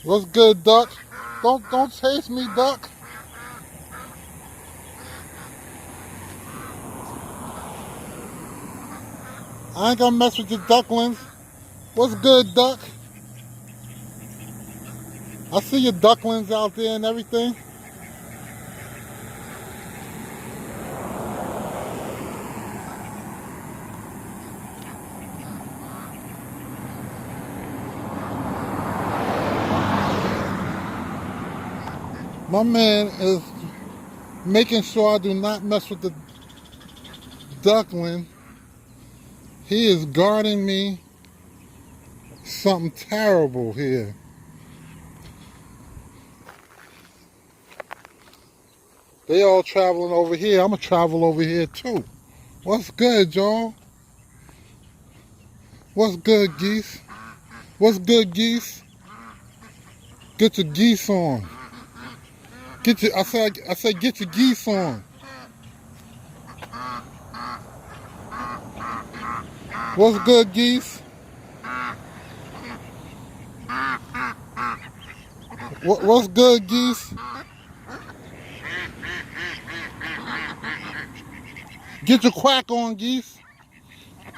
What's good, duck? Don't chase me, duck. I ain't gonna mess with your ducklings. What's good, duck? I see your ducklings out there and everything. My man is making sure I do not mess with the duckling. He is guarding me. Something terrible here. They all traveling over here. I'm gonna travel over here too. What's good, y'all? What's good, geese? What's good, geese? Get your geese on. I said get your geese on. What's good, geese? What's good, geese? Get your quack on, geese.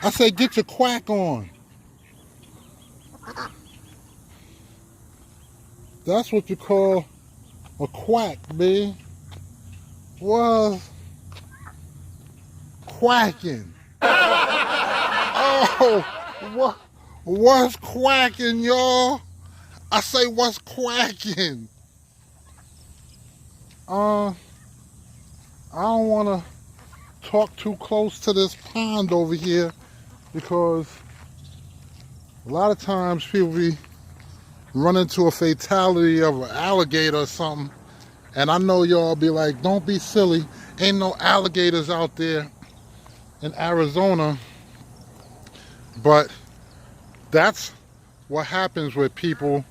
I said get your quack on. That's what you call a quack, man. Was quacking. Oh, what's quacking, y'all? I say what's quacking. I don't want to talk too close to this pond over here because a lot of times people be run into a fatality of an alligator or something, and I know y'all be like, don't be silly, ain't no alligators out there in Arizona. But that's what happens with people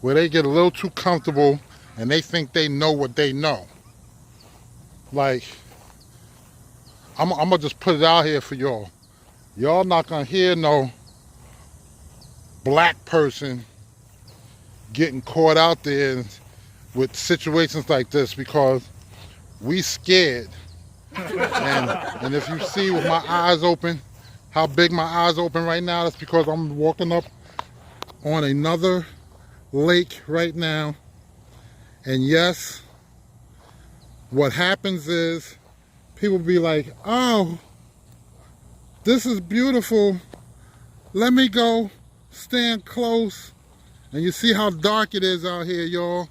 where they get a little too comfortable and they think they know what they know. Like, I'm gonna just put it out here for y'all. Y'all not gonna hear no black person getting caught out there with situations like this because we scared. And if you see with my eyes open, how big my eyes open right now, that's because I'm walking up on another lake right now. And yes, what happens is people be like, oh, this is beautiful. Let me go stand close. And you see how dark it is out here, y'all.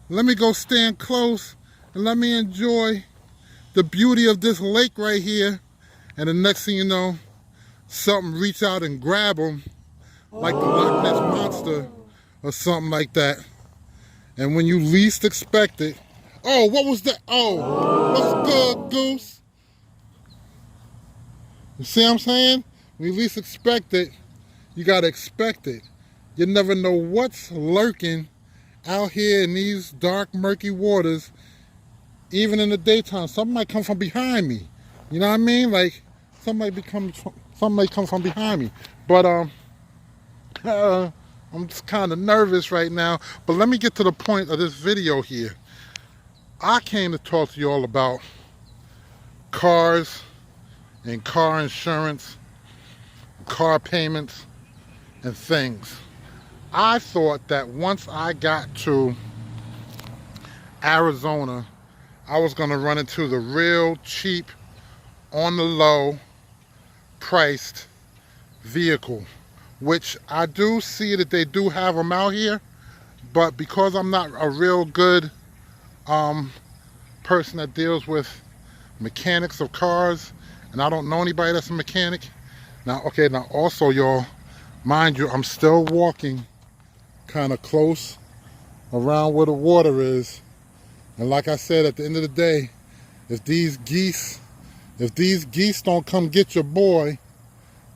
Let me go stand close and let me enjoy the beauty of this lake right here. And the next thing you know, something reach out and grab them like the Loch Ness Monster or something like that. And when you least expect it, oh, what was that? Oh, what's good, Goose? You see what I'm saying? When you least expect it, you gotta expect it. You never know what's lurking out here in these dark, murky waters, even in the daytime. Something might come from behind me. You know what I mean? Like, something might come from behind me. But I'm just kind of nervous right now. But let me get to the point of this video here. I came to talk to you all about cars and car insurance, car payments, and things. I thought that once I got to Arizona, I was going to run into the real cheap, on the low priced vehicle, which I do see that they do have them out here. But because I'm not a real good person that deals with mechanics of cars, and I don't know anybody that's a mechanic. Now, okay, now also, y'all, mind you, I'm still walking kind of close around where the water is. And like I said, at the end of the day, if these geese don't come get your boy,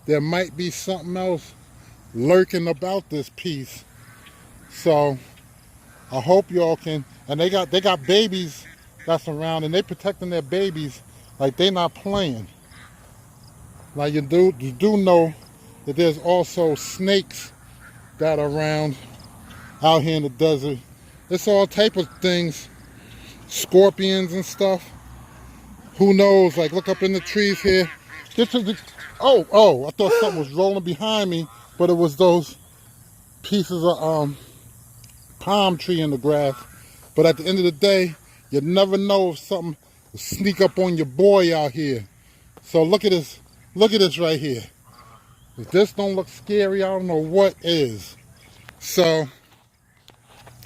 there might be something else lurking about this piece. So I hope y'all can, and they got babies that's around, and they protecting their babies like they not playing. Like you do know that there's also snakes that are around out here in the desert. It's all type of things, scorpions and stuff. Who knows? Like, look up in the trees here. Oh, I thought something was rolling behind me, but it was those pieces of palm tree in the grass. But at the end of the day, you never know if something will sneak up on your boy out here. So look at this right here. If this don't look scary, I don't know what is. So,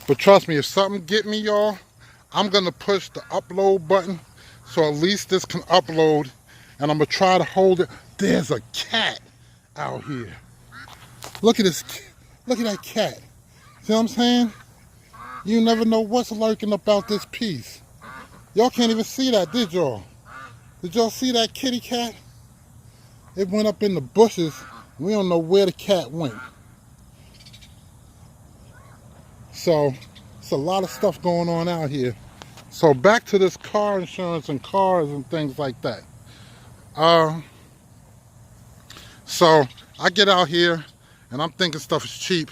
but trust me, if something get me, y'all, I'm gonna push the upload button so at least this can upload, and I'm gonna try to hold it. There's a cat out here. Look at this, look at that cat. See what I'm saying? You never know what's lurking about this piece. Y'all can't even see that, did y'all? Did y'all see that kitty cat? It went up in the bushes. We don't know where the cat went. So, it's a lot of stuff going on out here. So back to this car insurance and cars and things like that. So I get out here and I'm thinking stuff is cheap.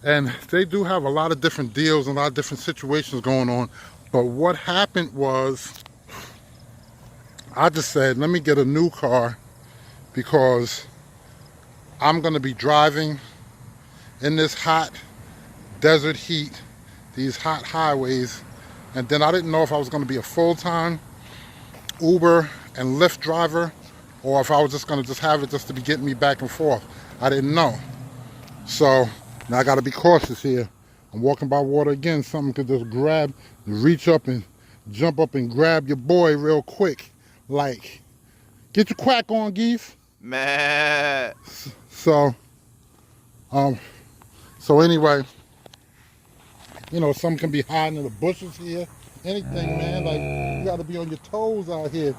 And they do have a lot of different deals and a lot of different situations going on. But what happened was, I just said, let me get a new car because I'm gonna be driving in this hot desert heat, these hot highways. And then I didn't know if I was gonna be a full-time Uber and Lyft driver or if I was just gonna have it just to be getting me back and forth. I didn't know. So now I gotta be cautious here. I'm walking by water again. Something could just grab, reach up and jump up and grab your boy real quick. Like, get your quack on, geese. Man. So anyway, you know, some can be hiding in the bushes here. Anything, man. Like, you gotta be on your toes out here.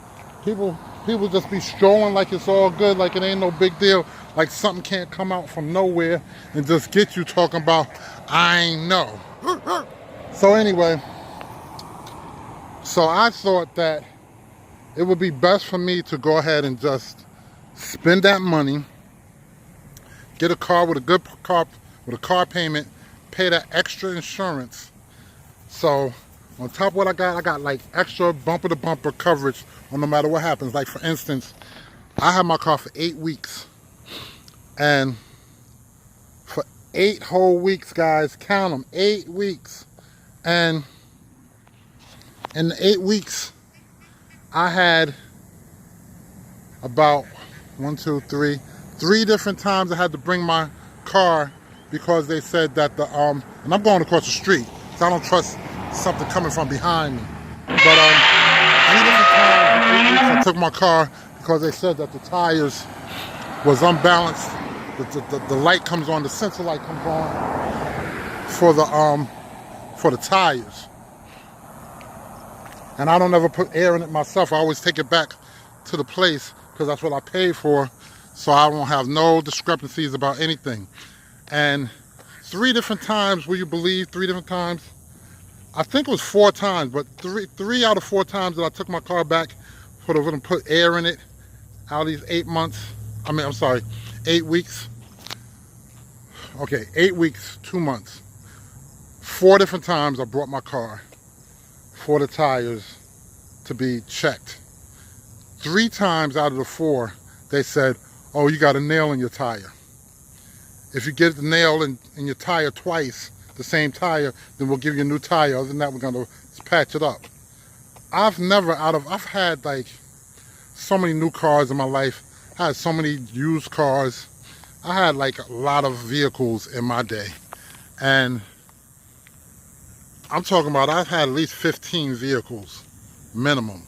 People just be strolling like it's all good, like it ain't no big deal, like something can't come out from nowhere and just get you talking about, I ain't know. So anyway, so I thought that it would be best for me to go ahead and just spend that money, get a car with a good car, with a car payment, pay that extra insurance. So on top of what I got like extra bumper to bumper coverage on no matter what happens. Like for instance, I had my car for 8 weeks. And for 8 whole weeks, guys, count them, 8 weeks. And in the 8 weeks, I had about 3 different times I had to bring my car because they said that the, and I'm going across the street, so I don't trust something coming from behind me. But 3 different times I took my car because they said that the tires was unbalanced. The light comes on, the sensor light comes on for the tires. And I don't ever put air in it myself. I always take it back to the place because that's what I paid for, so I won't have no discrepancies about anything. And 3 different times, will you believe, 3 different times? I think it was 4 times, but three out of 4 times that I took my car back for them to put air in it out of these 8 months. I mean, I'm sorry, 8 weeks. Okay, 8 weeks, 2 months. 4 different times I brought my car for the tires to be checked. 3 times out of the 4, they said, oh, you got a nail in your tire. If you get the nail in your tire twice, the same tire, then we'll give you a new tire. Other than that, we're gonna patch it up. I've had like so many new cars in my life. I had so many used cars. I had like a lot of vehicles in my day. And I'm talking about, I've had at least 15 vehicles, minimum.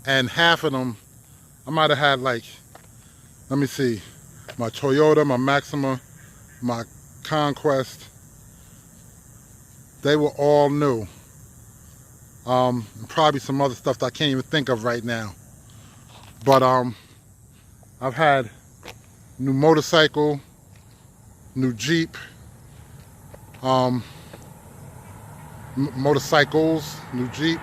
And half of them, I might have had like, let me see, my Toyota, my Maxima, my Conquest. They were all new. And probably some other stuff that I can't even think of right now. But I've had new motorcycle, new Jeep, motorcycles, new Jeep.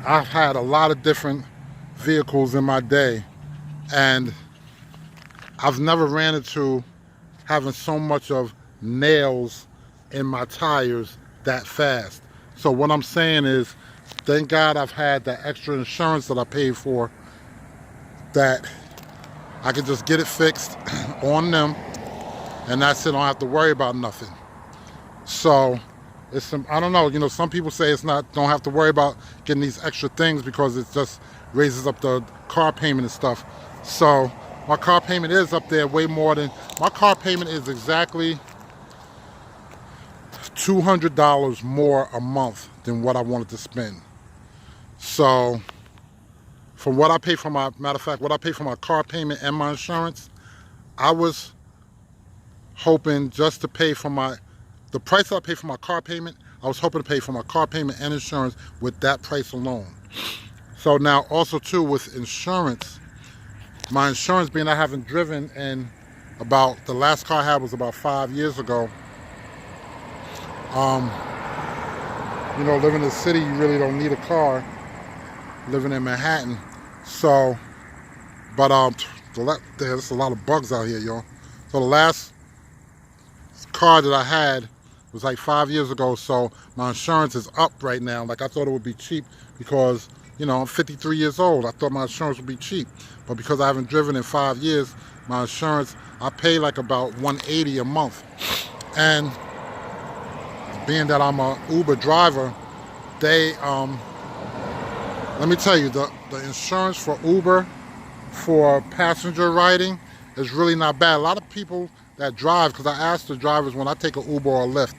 I've had a lot of different vehicles in my day, and I've never ran into having so much of nails in my tires that fast. So what I'm saying is, thank God I've had that extra insurance that I paid for, that I can just get it fixed on them, and that's it. I don't have to worry about nothing. So it's some, I don't know, some people say it's not, don't have to worry about getting these extra things because it just raises up the car payment and stuff. So my car payment is up there way more than, my car payment is exactly $200 more a month than what I wanted to spend. So from what I pay for my, matter of fact, what I pay for my car payment and my insurance, I was hoping just to pay for the price that I pay for my car payment, I was hoping to pay for my car payment and insurance with that price alone. So now also too with insurance, my insurance being I haven't driven in about, the last car I had was about 5 years ago. Living in the city, you really don't need a car, living in Manhattan. So, but there's a lot of bugs out here, y'all. So the last car that I had was like 5 years ago, so my insurance is up right now. Like, I thought it would be cheap because, I'm 53 years old. I thought my insurance would be cheap, but because I haven't driven in 5 years, my insurance, I pay like about $180 a month. And being that I'm a Uber driver, they, let me tell you, the insurance for Uber for passenger riding is really not bad. A lot of people that drive, because I ask the drivers when I take an Uber or a Lyft,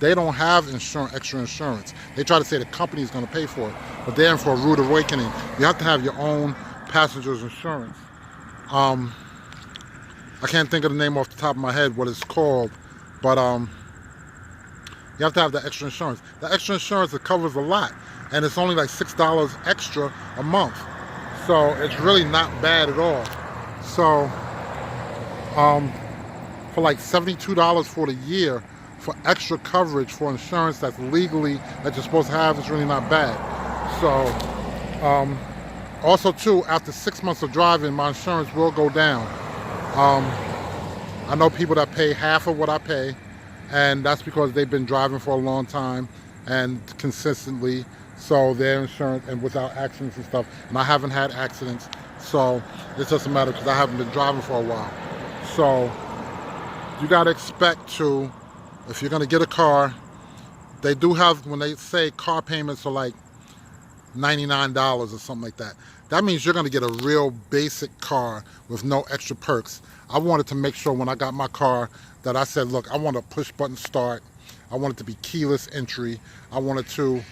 they don't have extra insurance. They try to say the company is going to pay for it, but they're in for a rude awakening. You have to have your own passenger's insurance. I can't think of the name off the top of my head what it's called, but you have to have the extra insurance. The extra insurance, it covers a lot, and it's only like $6 extra a month. So it's really not bad at all. So for like $72 for the year for extra coverage for insurance that's legally, that you're supposed to have, is really not bad. So also too, after 6 months of driving, my insurance will go down. I know people that pay half of what I pay, and that's because they've been driving for a long time and consistently, so their insurance, and without accidents and stuff, and I haven't had accidents, so it's just a matter because I haven't been driving for a while. So you got to expect to, if you're going to get a car, they do have, when they say car payments are like $99 or something like that, that means you're going to get a real basic car with no extra perks. I wanted to make sure when I got my car that I said, look, I want a push button start. I want it to be keyless entry. I wanted to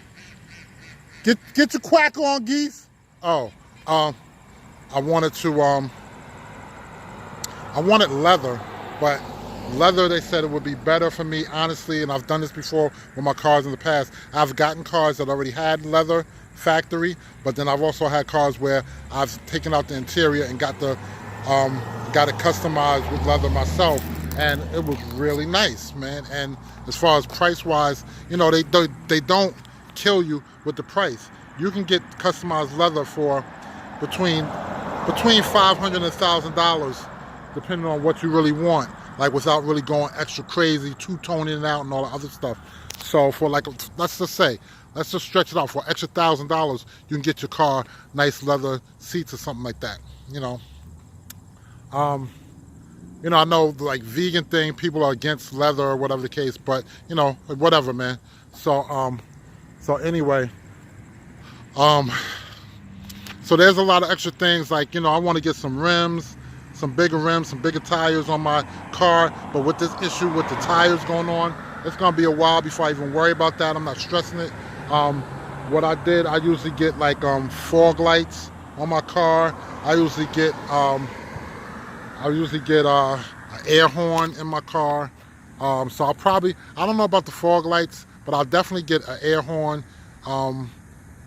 get your quack on, geese. I wanted to I wanted leather, but leather, they said it would be better for me, honestly, and I've done this before with my cars in the past. I've gotten cars that already had leather factory, but then I've also had cars where I've taken out the interior and got it customized with leather myself, and it was really nice, man. And as far as price-wise, they don't kill you with the price. You can get customized leather for between $500 and $1,000, depending on what you really want, like without really going extra crazy, two-toning it out and all the other stuff. So for like, let's just stretch it out. For extra $1,000, you can get your car nice leather seats or something like that. I know the like vegan thing, people are against leather or whatever the case, but whatever, man. So anyway, so there's a lot of extra things, like, I want to get some rims, some bigger tires on my car, but with this issue with the tires going on, it's gonna be a while before I even worry about that. I'm not stressing it. What I did, I usually get like fog lights on my car. I usually get an air horn in my car. So I don't know about the fog lights, but I'll definitely get an air horn. I'm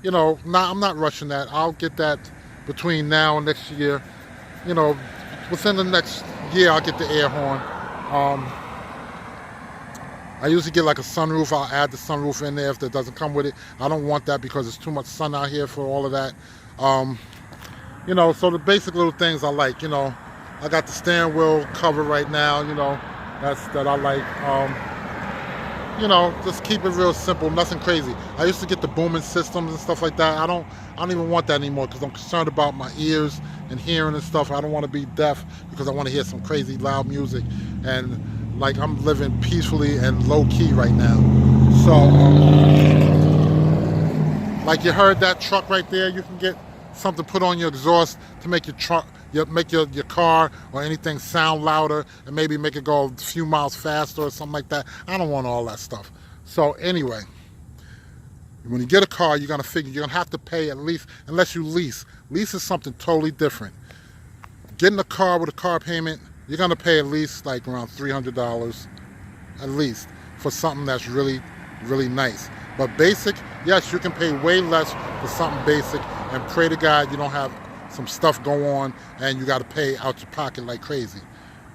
not rushing that. I'll get that between now and next year. Within the next year, I'll get the air horn. I usually get like a sunroof. I'll add the sunroof in there if that doesn't come with it. I don't want that because it's too much sun out here for all of that. So the basic little things I like, I got the steering wheel cover right now, that I like. You know, just keep it real simple, nothing crazy. I used to get the booming systems and stuff like that. I don't even want that anymore because I'm concerned about my ears and hearing and stuff. I don't want to be deaf because I want to hear some crazy loud music. And like I'm living peacefully and low key right now. So, like you heard that truck right there, you can get something put on your exhaust to make your truck, make your car or anything sound louder and maybe make it go a few miles faster or something like that. I don't want all that stuff. So anyway, when you get a car, you're gonna figure you're gonna have to pay at least, unless you lease. Lease is something totally different. Getting a car with a car payment, you're gonna pay at least like around $300 at least for something that's really, really nice. But basic, yes, you can pay way less for something basic and pray to God you don't have some stuff go on and you got to pay out your pocket like crazy.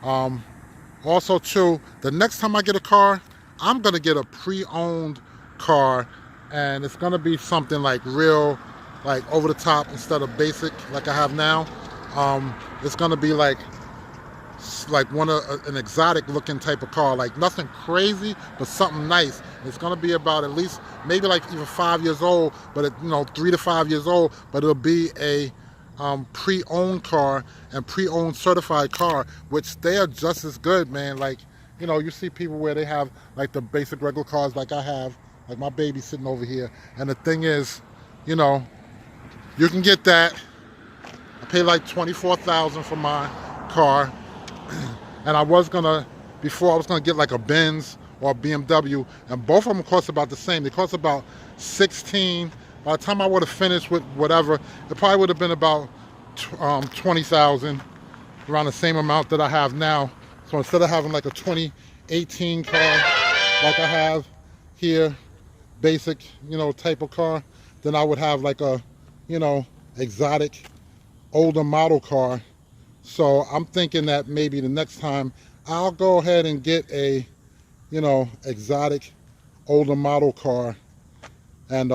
Also too, the next time I get a car, I'm going to get a pre-owned car, and it's going to be something like real, like over the top instead of basic like I have now. It's going to be like an exotic looking type of car, like nothing crazy but something nice. It's going to be about at least maybe like even 5 years old, but it, 3 to 5 years old, but it'll be a pre-owned car and pre-owned certified car, which they are just as good, man. Like, you see people where they have like the basic regular cars like I have, like my baby sitting over here, and the thing is, you can get that. I paid like $24,000 for my car. And before I was gonna get like a Benz or a BMW, and both of them cost about the same. They cost about 16. By the time I would have finished with whatever, it probably would have been about 20,000, around the same amount that I have now. So instead of having like a 2018 car like I have here, basic, type of car, then I would have like a, exotic, older model car. So I'm thinking that maybe the next time I'll go ahead and get a, exotic, older model car and,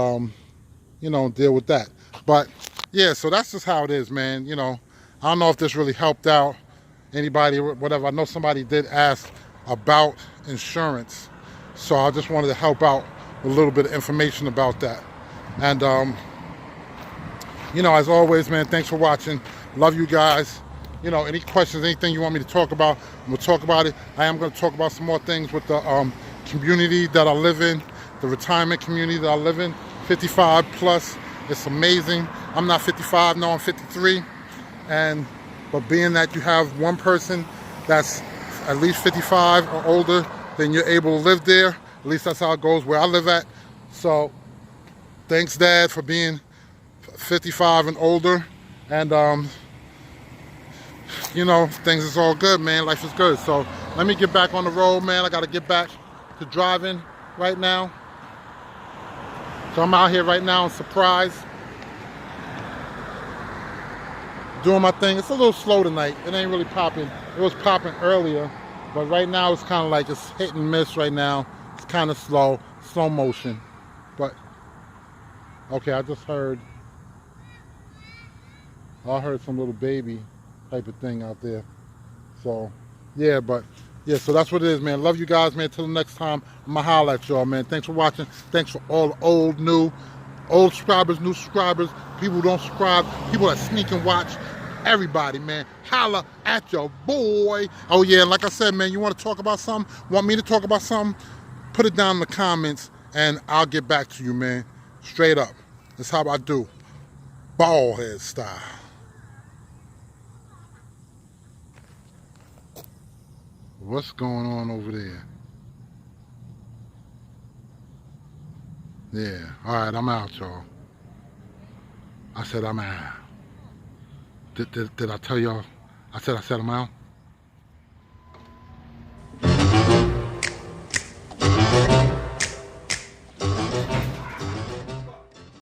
deal with that. But yeah, so that's just how it is, man. I don't know if this really helped out anybody or whatever. I know somebody did ask about insurance. So I just wanted to help out with a little bit of information about that. And, as always, man, thanks for watching. Love you guys. Any questions, anything you want me to talk about, we'll talk about it. I am going to talk about some more things with the community that I live in, the retirement community that I live in, 55 plus. It's amazing. I'm not 55, no, I'm 53. But being that you have one person that's at least 55 or older, then you're able to live there. At least that's how it goes where I live at. So thanks, Dad, for being 55 and older. And things is all good, man. Life is good. So let me get back on the road, man. I got to get back to driving right now. So I'm out here right now in Surprise, doing my thing. It's a little slow tonight. It ain't really popping. It was popping earlier, but right now it's kind of like it's hit and miss right now. It's kind of slow motion. But okay, I heard some little baby type of thing out there. So yeah, so that's what it is, man. Love you guys, man. Till the next time, I'm gonna holler at y'all, man. Thanks for watching. Thanks for all the old subscribers, new subscribers, people who don't subscribe, people that sneak and watch. Everybody, man, holla at your boy. Oh yeah, like I said, man, you want to talk about something, want me to talk about something, put it down in the comments and I'll get back to you, man. Straight up. That's how I do. Bald head style. What's going on over there? Yeah, all right, I'm out, y'all. I said I'm out. Did I tell y'all? I said I'm out.